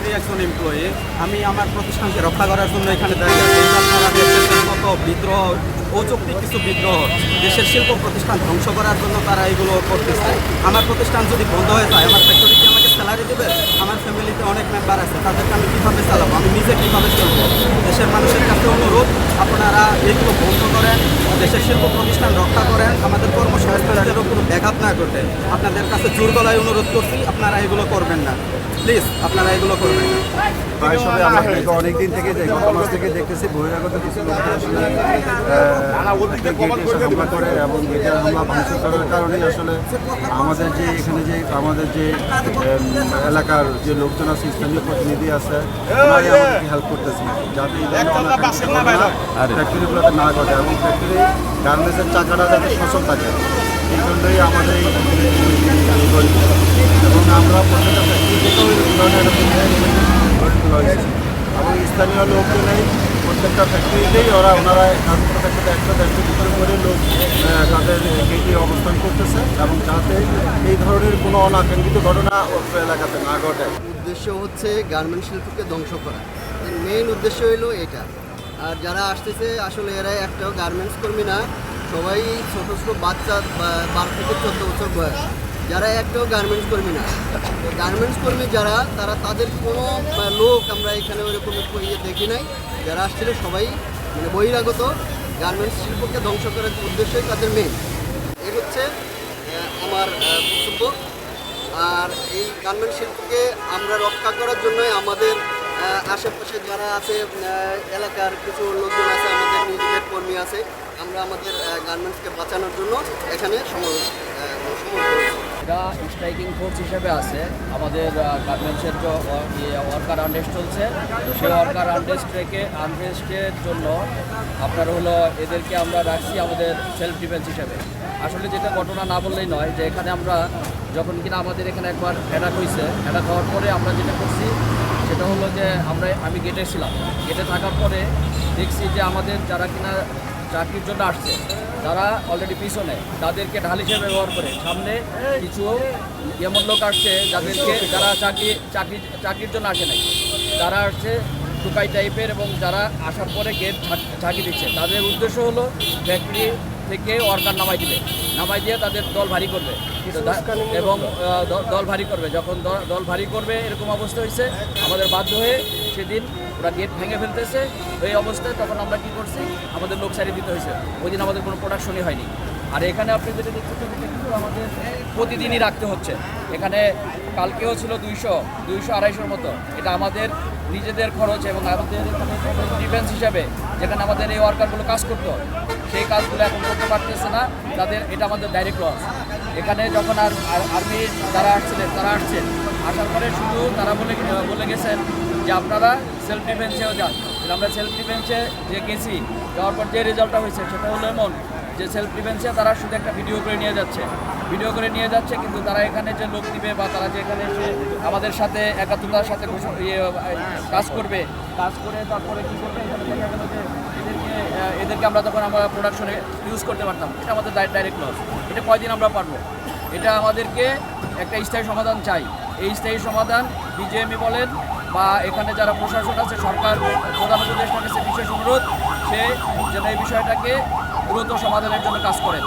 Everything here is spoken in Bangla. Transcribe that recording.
ফ্যাক্টরির একজন এমপ্লয়ি। আমি আমার প্রতিষ্ঠানকে রক্ষা করার জন্য এখানে দাঁড়িয়ে আছি। আপনারা দেখতেছেন কত বিদ্রোহ, অযৌক্তিক কিছু বিদ্রোহ, দেশের শিল্প প্রতিষ্ঠান ধ্বংস করার জন্য তারা এগুলো করতেছে। আমার প্রতিষ্ঠান যদি বন্ধ হয়ে যায়, আমার ফ্যাক্টরি কি আমাকে স্যালারি দেবে? আমার ফ্যামিলিতে অনেক মেম্বার আছে, তাদেরকে আমি কীভাবে চালাবো? আমি নিজে কীভাবে চলবো? দেশের মানুষের কাছে অনুরোধ, আপনারা এগুলো বন্ধ করেন, দেশের শিল্প প্রতিষ্ঠান রক্ষা করেন, আমাদের কর্মসংস্থানের উপর ব্যাঘাত না ঘটে। আপনাদের কাছে জোর গলায় অনুরোধ করছি, আপনারা এগুলো করবেন না, প্লিজ আপনারা এগুলো করবেন না। প্রায় সবাই আমরা অনেকদিন থেকে গত মাস থেকে দেখতেছি বহিরাগত কিছু লোককে আসলে গেটে এসে হামলা করে এবং গেটে হামলা ভাঙচুর করার কারণেই আসলে আমাদের যে এলাকার যে লোকজন আছে, স্থানীয় প্রতিনিধি আছে, ওনারাই আমাদেরকে হেল্প করতেছে যাতে এই ধরনের ফ্যাক্টরিগুলোতে না ঘটে এবং ফ্যাক্টরি গার্মেন্টসের চাকাটা যাতে সচল থাকে, এই জন্যই আমাদের এই এবং আমরা প্রত্যেকটা ফ্যাক্টরি থেকেও এই ধরনের গড়ে তোলা হয়েছে এবং স্থানীয় লোকজনেই প্রত্যেকটা ফ্যাক্টরিতেই ওনারা ফ্যাক্টরিতে 100-150 ভিতরে করে লোক তাদের গেটে অবস্থান করতেছে এবং যাতে এই ধরনের কোনো অনাকাঙ্ক্ষিত ঘটনা এলাকাতে না ঘটে। উদ্দেশ্য হচ্ছে গার্মেন্ট শিল্পকে ধ্বংস করা, মেইন উদ্দেশ্য হলো এটা। আর যারা আসতেছে আসলে এরা একটাও গার্মেন্টস কর্মী না, সবাই ছোট ছোট বাচ্চা 12 থেকে 14 বছর বয়স, যারা একটাও গার্মেন্টস কর্মী না। গার্মেন্টস কর্মী যারা, তাদের কোনো লোক আমরা এখানে ওইরকম দেখি নাই। যারা আসছিল সবাই মানে বহিরাগত, গার্মেন্টস শিল্পকে ধ্বংস করার উদ্দেশ্যই তাদের মেইন। এই হচ্ছে আমার বক্তব্য। আর এই গার্মেন্টস শিল্পকে আমরা রক্ষা করার জন্যই আমাদের আশেপাশে যারা আছে, এলাকার কিছু লোকজন আছে, আমাদের নিজেদের কর্মী আছে, আমরা আমাদের গার্মেন্টসকে বাঁচানোর জন্য এখানে এটা স্ট্রাইকিং ফোর্স হিসেবে আছে। আমাদের গার্মেন্টসের যে ওয়ার্কার আনরেস্ট চলছে, সেই ওয়ার্কার আনরেস্টের জন্য আপনার হলো এদেরকে আমরা রাখছি আমাদের সেলফ ডিফেন্স হিসেবে। আসলে যেটা ঘটনা না বললেই নয়, যে এখানে আমরা যখন কিনা আমাদের এখানে একবার অ্যাটাক হয়েছে, অ্যাটাক হওয়ার পরে আমরা যেটা করছি সেটা হলো যে আমি গেটে ছিলাম। গেটে থাকার পরে দেখছি যে আমাদের যারা কিনা চাকরির জন্য আসছে, তারা অলরেডি পিছনে, তাদেরকে ঢাল হিসেবে ব্যবহার করে সামনে কিছু এমন লোক আসছে যারা চাকরির জন্য আসে নাই, তারা আসছে টুকাই টাইপের, এবং যারা আসার পরে গেট ঝাঁকি দিচ্ছে। তাদের উদ্দেশ্য হলো ফ্যাক্টরি থেকে ওয়ার্কার নামাই দিয়ে তাদের দল ভারী করবে এবং দল ভারী করবে। যখন দল ভারী করবে এরকম অবস্থা হয়েছে, আমাদের বাধ্য হয়ে সেদিন ওরা গেট ভেঙে ফেলতেছে। এই অবস্থায় তখন আমরা কী করছি, আমাদের লোক ছাড়িয়ে দিতে হয়েছে। ওই দিন আমাদের কোনো প্রোডাকশনই হয়নি। আর এখানে আপনি যেটা দেখতেছেন, কিন্তু আমাদের প্রতিদিনই রাখতে হচ্ছে। এখানে কালকেও ছিল 200-250-250 মতো। এটা আমাদের নিজেদের খরচ এবং আমাদের এখানে ডিফেন্স হিসাবে যেখানে আমাদের এই ওয়ার্কারগুলো কাজ করতো, সেই কাজগুলো এখন করতে পারতেছে না। এটা আমাদের ডাইরেক্ট লস। এখানে যখন আর্মি যারা আসছেন, আসার পরে শুধু তারা বলে গেছেন যে আপনারা সেলফ ডিফেন্সেও যান। আমরা সেলফ ডিফেন্সে যে গেছি, যাওয়ার পর যে রেজাল্টটা হয়েছে সেটা হলো এমন যে সেলফ ডিফেন্সে তারা শুধু একটা ভিডিও করে নিয়ে যাচ্ছে, কিন্তু তারা এখানে যে লোক দিবে বা তারা যে এখানে এসে আমাদের সাথে একাত্মতার সাথে কাজ করে তারপরে কী করবে, এখানে দেখা গেল যে এদেরকে আমরা তখন আমরা প্রোডাকশনে ইউজ করতে পারতাম। এটা আমাদের ডাইরেক্ট লস। এটা কয়দিন আমরা পারবো? এটা আমাদেরকে একটা স্থায়ী সমাধান চাই। এই স্থায়ী সমাধান বিজেএমই বলেন বা এখানে যারা প্রশাসন আছে, সরকার প্রধান উপদেষ্টার কাছে বিশেষ অনুরোধ, সে যেন এই বিষয়টাকে দ্রুত সমাধানের জন্য কাজ করেন।